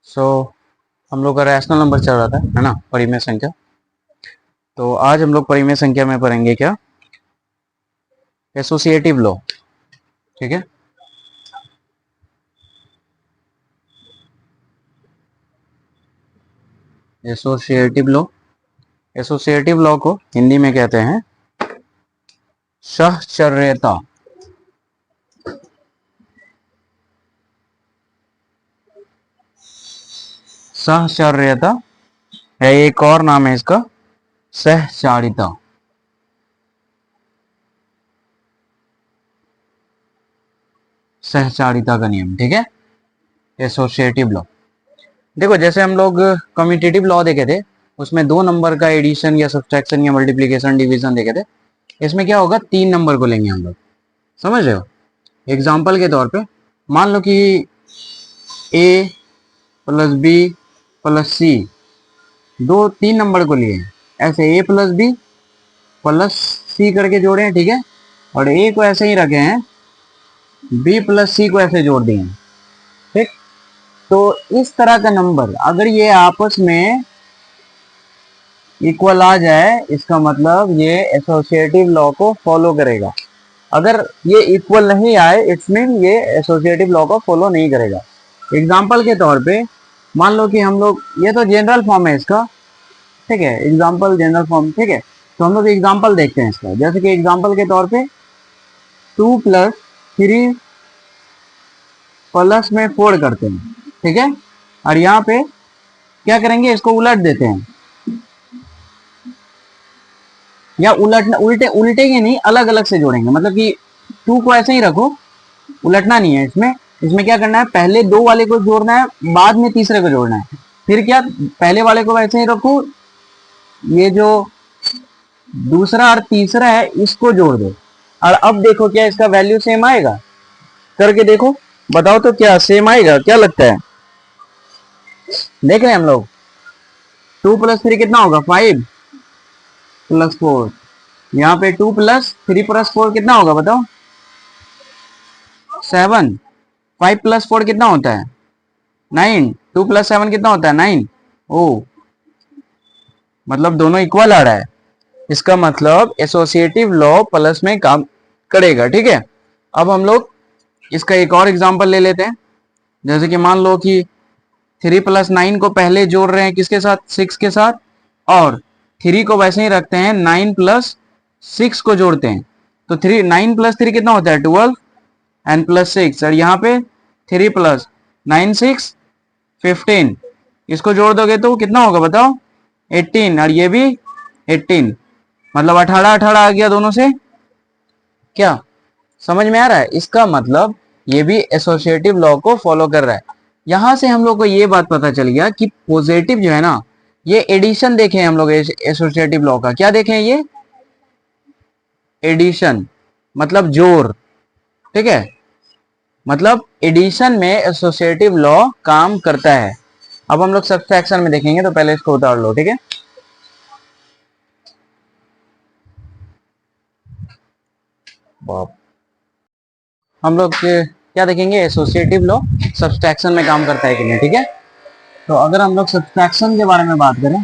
सो हम लोग का रैशनल नंबर चल रहा था, है ना, परिमेय संख्या। तो आज हम लोग परिमेय संख्या में पढ़ेंगे क्या, एसोसिएटिव लॉ। ठीक है, एसोसिएटिव लॉ। एसोसिएटिव लॉ को हिंदी में कहते हैं सहचर्यता। सहचर्यता है, एक और नाम है इसका सहचारिता। सहचारिता का नियम, ठीक है, एसोसिएटिव लॉ। देखो, जैसे हम लोग कम्यूटेटिव लॉ देखे थे, उसमें 2 नंबर का एडिशन या सब्ट्रैक्शन या मल्टीप्लिकेशन डिवीजन देखे थे। इसमें क्या होगा, 3 नंबर को लेंगे हम लोग, समझ रहे हो। एग्जाम्पल के तौर पे मान लो कि ए प्लस बी प्लस सी, 3 नंबर को लिए हैं। ऐसे ए प्लस बी प्लस सी करके जोड़े हैं, ठीक है, और ए को ऐसे ही रखे हैं, बी प्लस सी को ऐसे जोड़ दिए हैं, ठीक। तो इस तरह का नंबर अगर ये आपस में इक्वल आ जाए, इसका मतलब ये एसोसिएटिव लॉ को फॉलो करेगा। अगर ये इक्वल नहीं आए, इट्स मीन ये एसोसिएटिव लॉ को फॉलो नहीं करेगा। एग्जाम्पल के तौर पे मान लो कि हम लोग, ये तो जनरल फॉर्म है इसका, ठीक है, एग्जाम्पल जनरल फॉर्म, ठीक है। तो हम लोग एग्जाम्पल देखते हैं इसका, जैसे कि एग्जाम्पल के तौर पे 2+3 प्लस में 4 करते हैं, ठीक है, और यहाँ पे क्या करेंगे, इसको उलट देते हैं, या उल्टेंगे नहीं, अलग अलग से जोड़ेंगे। मतलब कि 2 को ऐसे ही रखो, उलटना नहीं है इसमें। इसमें क्या करना है, पहले 2 वाले को जोड़ना है, बाद में तीसरे को जोड़ना है। फिर क्या, पहले वाले को वैसे ही रखो, ये जो दूसरा और तीसरा है इसको जोड़ दो, और अब देखो क्या इसका वैल्यू सेम आएगा। करके देखो, बताओ तो क्या सेम आएगा, क्या लगता है। देख रहे हैं हम लोग, 2+3 कितना होगा, 5+4। यहाँ पे 2+3+4 कितना होगा, बताओ, 7। 5+4 कितना होता है, 9। 2+7 कितना होता है, 9। ओ, मतलब दोनों इक्वल आ रहा है, इसका मतलब एसोसिएटिव लॉ प्लस में काम करेगा, ठीक है। अब हम लोग इसका एक और एग्जांपल ले लेते हैं। जैसे कि मान लो कि 3+9 को पहले जोड़ रहे हैं किसके साथ, 6 के साथ, और 3 को वैसे ही रखते हैं, 9+6 को जोड़ते हैं। तो 9+3 कितना होता है, 12 एंड +6, और यहाँ पे 3+9 6 15, इसको जोड़ दोगे तो कितना होगा, बताओ, 18, और ये भी 18, मतलब 18 आ गया दोनों से। क्या समझ में आ रहा है, इसका मतलब ये भी एसोसिएटिव लॉ को फॉलो कर रहा है। यहां से हम लोग को ये बात पता चल गया कि पॉजिटिव जो है ना, ये एडिशन देखे हम लोग एसोसिएटिव लॉ का, क्या देखे, ये एडिशन मतलब जोड़, ठीक है, मतलब एडिशन में एसोसिएटिव लॉ काम करता है। अब हम लोग सब्ट्रैक्शन में देखेंगे, तो पहले इसको उतार लो, ठीक है। हम लोग क्या देखेंगे, एसोसिएटिव लॉ सब्ट्रैक्शन में काम करता है कि नहीं, ठीक है। तो अगर हम लोग सब्ट्रैक्शन के बारे में बात करें,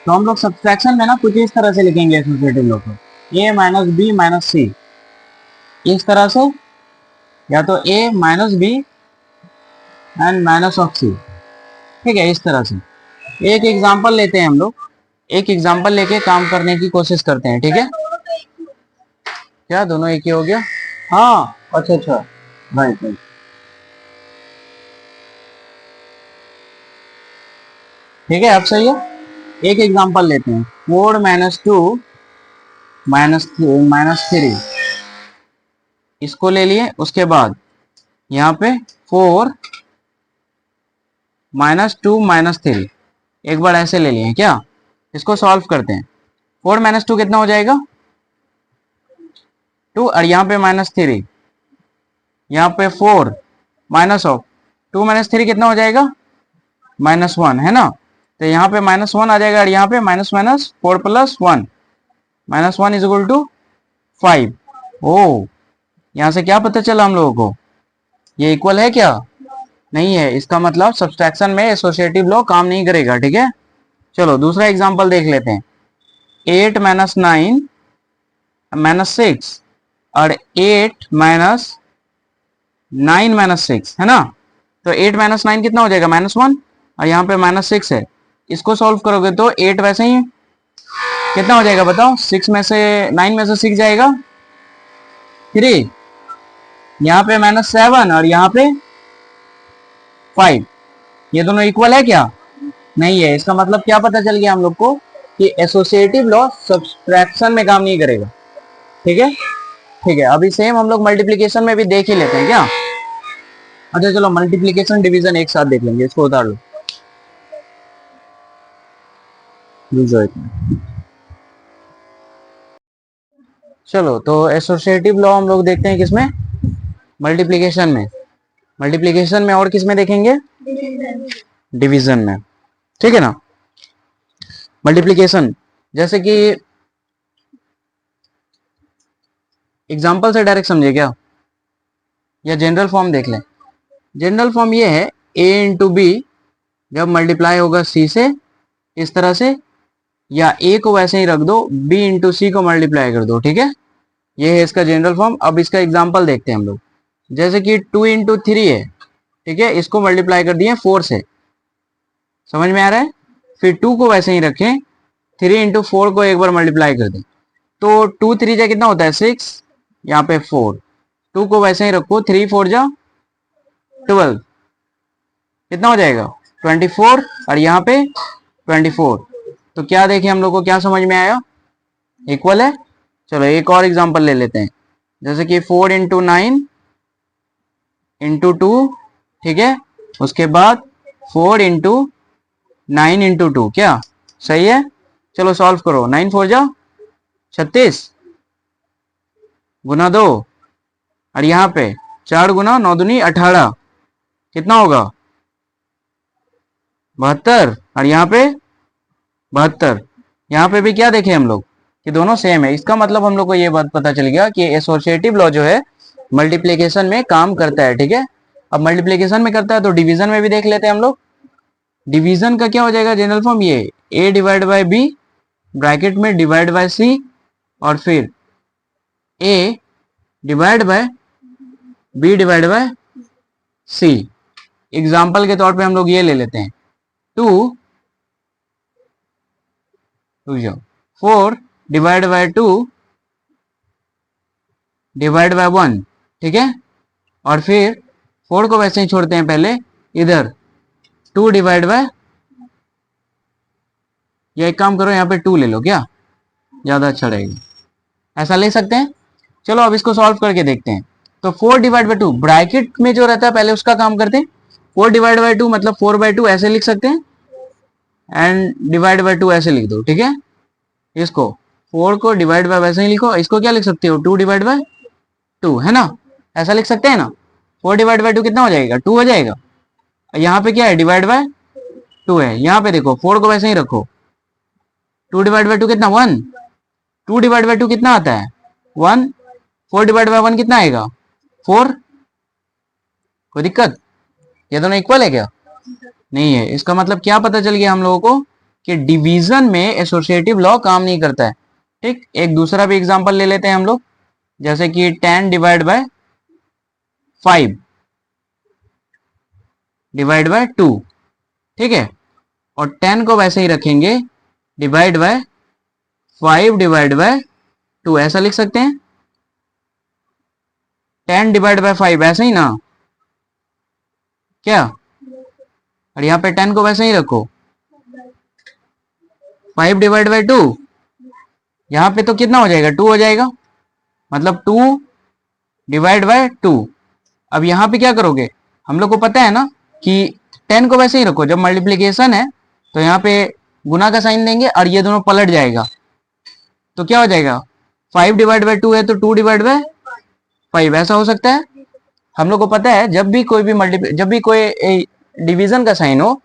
तो हम लोग सब्ट्रैक्शन में ना कुछ इस तरह से लिखेंगे एसोसिएटिव लॉ को, a minus B minus C, इस तरह से, या तो a minus B and minus of C, ठीक है, इस तरह से। एक एग्जांपल लेते हैं हम लोग, एक एग्जांपल लेके काम करने की कोशिश करते हैं, ठीक है। क्या दोनों एक ही हो गया, हाँ, अच्छा अच्छा, राइट राइट, ठीक है, अब सही है। एक एग्जांपल लेते हैं, 4-2 -3, इसको ले लिए। उसके बाद यहाँ पे 4-2 -3, एक बार ऐसे ले लिए, क्या, इसको सॉल्व करते हैं। 4 - 2 कितना हो जाएगा, 2, और यहाँ पे -3, यहाँ पे 4 माइनस ऑफ 2 - 3 कितना हो जाएगा, -1, है ना। तो यहाँ पे -1 आ जाएगा, और यहाँ पे माइनस माइनस 4+1, -1 = 5। ओ, यहाँ से क्या पता चला हम लोगों को, ये इक्वल है क्या, नहीं है, इसका मतलब सब्सट्रैक्शन में एसोसिएटिव लॉ काम नहीं करेगा। ठीक है, चलो दूसरा एग्जांपल देख लेते हैं। 8 माइनस 9 माइनस 6 और 8 माइनस 9 माइनस 6 है ना। तो 8 माइनस 9 कितना हो जाएगा, -1, और यहाँ पे -6 है। इसको सॉल्व करोगे तो 8 वैसे ही कितना हो जाएगा बताओ, 6 में से 9 में से 6 जाएगा 3, यहाँ पे -7 और यहाँ पे 5। ये दोनों इक्वल है क्या, नहीं है। इसका मतलब क्या पता चल गया हम लोग को कि एसोसिएटिव लॉ सब्सट्रैक्शन में काम नहीं करेगा। ठीक है, ठीक है। अभी सेम हम लोग मल्टीप्लिकेशन में भी देख ही लेते हैं क्या। अच्छा चलो मल्टीप्लिकेशन डिवीजन एक साथ देख लेंगे, इसको उतार लो। चलो तो एसोसिएटिव लॉ हम लोग देखते हैं किसमें, मल्टीप्लिकेशन में। मल्टीप्लिकेशन में और किसमें देखेंगे, डिवीजन में। ठीक है ना। मल्टीप्लिकेशन जैसे कि एग्जांपल से डायरेक्ट समझे क्या, या जनरल फॉर्म देख लें। जनरल फॉर्म ये है a इंटू बी जब मल्टीप्लाई होगा c से इस तरह से, या a को वैसे ही रख दो, b इंटू सी को मल्टीप्लाई कर दो। ठीक है, ये है इसका जनरल फॉर्म। अब इसका एग्जांपल देखते हैं हम लोग। जैसे कि 2 इंटू 3 है, ठीक है, इसको मल्टीप्लाई कर दिए 4 से, समझ में आ रहा है। फिर 2 को वैसे ही रखें, 3 इंटू 4 को एक बार मल्टीप्लाई कर दें तो 2 3 जा कितना होता है 6, यहाँ पे 4। 2 को वैसे ही रखो, 3 4 जा 12, कितना हो जाएगा 24, और यहाँ पे 24। तो क्या देखें हम लोग को, क्या समझ में आया, इक्वल है। चलो एक और एग्जांपल ले लेते हैं। जैसे कि 4 इंटू 9 इंटू 2, ठीक है, उसके बाद 4 इंटू 9 इंटू 2, क्या सही है। चलो सॉल्व करो, 9 4 जा 36 गुना 2, और यहाँ पे 4 गुना 9 दूनी 18, कितना होगा 72, और यहाँ पे 72। यहाँ पे भी क्या देखें हम लोग कि दोनों सेम है। इसका मतलब हम लोग को ये बात पता चल गया कि एसोसिएटिव लॉ जो है मल्टीप्लिकेशन में काम करता है। ठीक है, अब मल्टीप्लिकेशन में करता है तो डिवीजन में भी देख लेते हैं हम लोग। डिवीजन का क्या हो जाएगा जनरल फॉर्म, ये a divide by b bracket में डिवाइड बाय c, और फिर a divide by b divide by c। Example के तौर पे हम लोग ये ले लेते हैं, 4 डिवाइड बाय 2 डिवाइड बाय 1, ठीक है, और फिर 4 को वैसे ही छोड़ते हैं पहले, इधर 2 डिवाइड बाय, या एक काम करो यहाँ पे 2 ले लो, क्या ज्यादा अच्छा रहेगा, ऐसा ले सकते हैं। चलो अब इसको सॉल्व करके देखते हैं। तो 4 डिवाइड बाय 2 ब्रैकेट में जो रहता है पहले उसका काम करते हैं। 4 डिवाइड बाय 2 मतलब 4/2 ऐसे लिख सकते हैं, एंड डिवाइड बाय 2 ऐसे लिख दो। ठीक है, इसको 4 को डिवाइड बाय वैसे ही लिखो, इसको क्या लिख सकते हो 2 डिवाइड बाय 2, है ना, ऐसा लिख सकते हैं ना। 4 डिवाइड बाय 2 कितना हो जाएगा 2 हो जाएगा। यहाँ पे क्या है डिवाइड बाय 2 है, यहाँ पे देखो 4 को वैसे ही रखो, 2 डिवाइड बाय 2 कितना 1, 2 डिवाइड बाय 2 कितना आता है 1, 4 डिवाइड बाय 1 कितना आएगा 4। कोई दिक्कत, ये दोनों इक्वल है क्या, नहीं है। इसका मतलब क्या पता चल गया हम लोगों को कि डिवीजन में एसोसिएटिव लॉ काम नहीं करता है। ठीक, एक दूसरा भी एग्जांपल ले लेते हैं हम लोग। जैसे कि 10 डिवाइड बाय 5 डिवाइड बाय 2, ठीक है, और 10 को वैसे ही रखेंगे डिवाइड बाय 5 डिवाइड बाय 2, ऐसा लिख सकते हैं। 10 डिवाइड बाय 5 ऐसे ही ना, क्या, और यहाँ पे 10 को वैसे ही रखो, 5 डिवाइड बाय 2, यहाँ पे तो कितना हो जाएगा 2 हो जाएगा, मतलब 2 डिवाइड बाय 2। अब यहाँ पे क्या करोगे, हम लोग को पता है ना कि 10 को वैसे ही रखो, जब मल्टीप्लिकेशन है तो यहाँ पे गुना का साइन देंगे और ये दोनों पलट जाएगा, तो क्या हो जाएगा 5 डिवाइड बाय 2 है तो 2 डिवाइड बाय 5, ऐसा हो सकता है। हम लोग को पता है जब भी कोई डिवीजन का साइन हो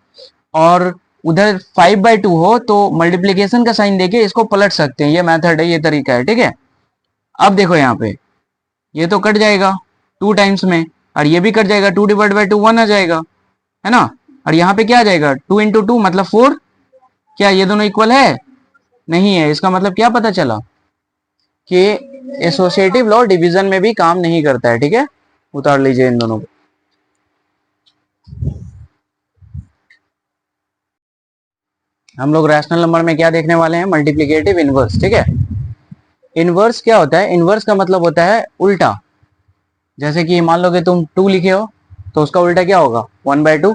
और उधर 5/2 हो तो मल्टीप्लिकेशन का साइन देके इसको पलट सकते हैं, ये मेथड है, ये तरीका है। ठीक है, अब देखो यहाँ पे ये तो कट जाएगा 2 टाइम्स में, और ये भी कट जाएगा, 2 डिवाइड बाय 2 1 आ जाएगा, है ना। और यहाँ पे क्या आ जाएगा, 2 × 2 मतलब 4। क्या ये दोनों इक्वल है? नहीं है। इसका मतलब क्या पता चला कि एसोसिएटिव लॉ डिवीजन में भी काम नहीं करता है। ठीक है, उतार लीजिए इन दोनों को। हम लोग रैशनल नंबर में क्या देखने वाले हैं, मल्टीप्लिकेटिव इनवर्स। ठीक है, इनवर्स क्या होता है, इनवर्स का मतलब होता है उल्टा। जैसे कि मान लो कि तुम 2 लिखे हो तो उसका उल्टा क्या होगा, 1/2।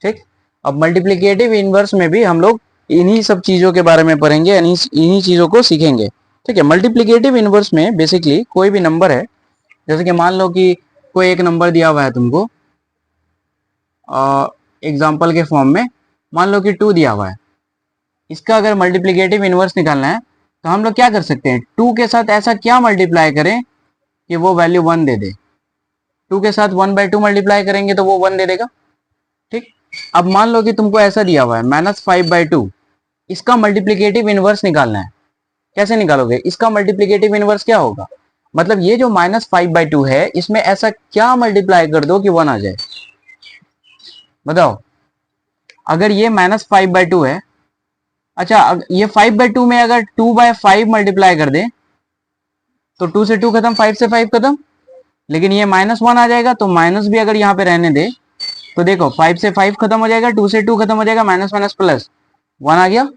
ठीक, अब मल्टीप्लिकेटिव इनवर्स में भी हम लोग इन्हीं सब चीजों के बारे में पढ़ेंगे, इन्हीं चीजों को सीखेंगे। ठीक है, मल्टीप्लिकेटिव इनवर्स में बेसिकली कोई भी नंबर है, जैसे कि मान लो कि कोई एक नंबर दिया हुआ है तुमको एग्जाम्पल के फॉर्म में, मान लो कि 2 दिया हुआ है। इसका अगर मल्टीप्लिकेटिव इनवर्स निकालना है तो हम लोग क्या कर सकते हैं, 2 के साथ ऐसा क्या मल्टीप्लाई करें कि वो वैल्यू 1 दे दे। 2 के साथ 1/2 मल्टीप्लाई करेंगे तो वो 1 दे देगा। ठीक, अब मान लो कि तुमको ऐसा दिया हुआ है -5/2, इसका मल्टीप्लिकेटिव इनवर्स निकालना है। कैसे निकालोगे, इसका मल्टीप्लिकेटिव इनवर्स क्या होगा, मतलब ये जो -5/2 है इसमें ऐसा क्या मल्टीप्लाई कर दो कि 1 आ जाए। बताओ, अगर ये -5/2 है, अच्छा ये 5/2 में अगर 2/5 मल्टीप्लाई कर दे तो 2 से 2 खत्म, 5 से 5 खत्म, लेकिन ये -1 आ जाएगा तो माइनस भी अगर यहाँ पे रहने दे तो देखो 5 से 5 खत्म हो जाएगा, 2 से 2 खत्म हो जाएगा, माइनस माइनस प्लस 1 आ गया।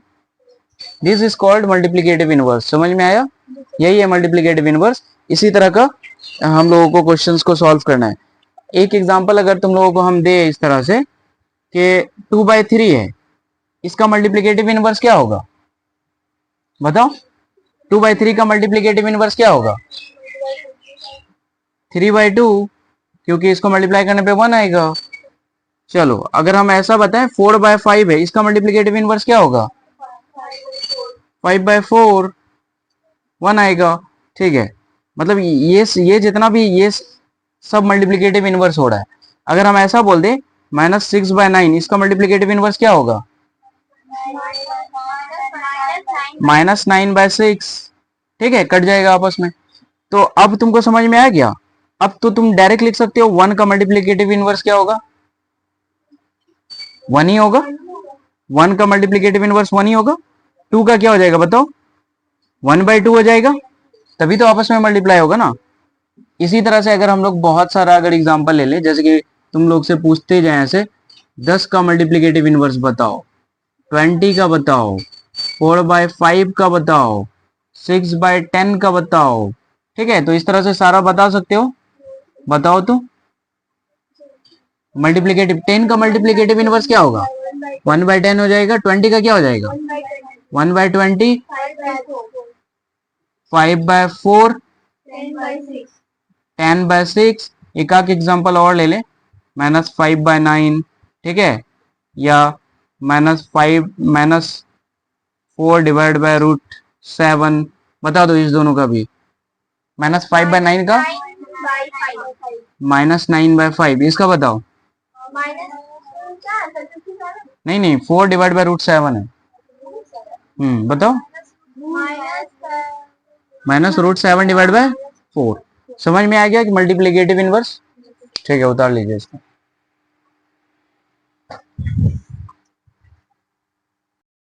This is called multiplicative inverse. समझ में आया, यही है मल्टीप्लिकेटिव इनवर्स। इसी तरह का हम लोगों को क्वेश्चंस को सॉल्व करना है। एक एग्जांपल अगर तुम लोगों को हम दे इस तरह से कि 2/3 है, इसका मल्टीप्लिकेटिव इनवर्स क्या होगा, बताओ। 2/3 का मल्टीप्लिकेटिव इनवर्स क्या होगा, 3/2, क्योंकि इसको मल्टीप्लाई करने पे 1 आएगा। चलो अगर हम ऐसा बताएं 4/5 है, इसका मल्टीप्लिकेटिव इनवर्स क्या होगा, 5/4, 1 आएगा। ठीक है, मतलब ये जितना भी ये सब मल्टीप्लिकेटिव इनवर्स हो रहा है। अगर हम ऐसा बोल दे -6/9, इसका मल्टीप्लिकेटिव इनवर्स क्या होगा, -9/6। ठीक है, कट जाएगा आपस में। तो अब तुमको समझ में आ गया। अब तो तुम डायरेक्ट लिख सकते हो 1 का मल्टीप्लिकेटिव इनवर्स क्या होगा, 1 ही होगा। 1 का मल्टीप्लिकेटिव इनवर्स 1 ही होगा। 2 का क्या हो जाएगा बताओ, 1/2 हो जाएगा, तभी तो आपस में मल्टीप्लाई होगा ना। इसी तरह से अगर हम लोग बहुत सारा अगर एग्जांपल ले लें, जैसे कि तुम लोग से पूछते जाए ऐसे 10 का मल्टीप्लिकेटिव इनवर्स बताओ, 20 का बताओ, 4/5 का बताओ, 6/10 का बताओ। ठीक है, तो इस तरह से सारा बता सकते हो। बताओ तो मल्टीप्लिकेटिव 10 का मल्टीप्लिकेटिव इनवर्स क्या होगा, 1/10 हो जाएगा। 20 का क्या हो जाएगा, 1/20, 5/4, 10/6। एक आध एग्जांपल और ले ले, -5/9। ठीक है, या -4/√7। बता दो इस दोनों का भी, -5/9 का, -9/5 इसका बताओ। नहीं नहीं, 4/√7 है। बताओ, -√7/4। समझ में आ गया कि मल्टीप्लिकेटिव इनवर्स। ठीक है, उतार लीजिए इसको।